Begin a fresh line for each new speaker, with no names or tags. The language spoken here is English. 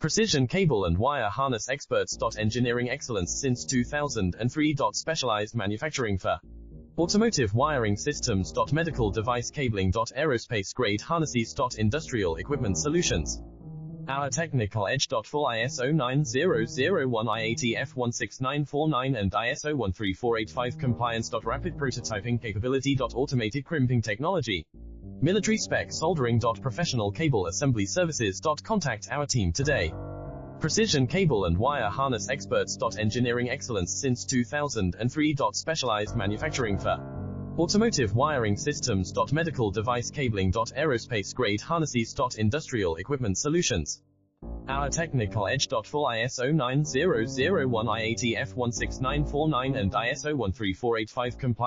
Precision cable and wire harness experts. Engineering excellence since 2003. Specialized manufacturing for automotive wiring systems. Medical device cabling. Aerospace grade harnesses. Industrial equipment solutions. Our technical edge. Full ISO 9001, IATF 16949 and ISO 13485 compliance. Rapid prototyping capability. Automated crimping technology. Military spec soldering. Professional cable assembly services. Contact our team today. Precision cable and wire harness experts. Engineering excellence since 2003. Specialized manufacturing for automotive wiring systems. Medical device cabling. Aerospace grade harnesses. Industrial equipment solutions. Our technical edge. Full ISO 9001, IATF 16949 and ISO 13485 compliance.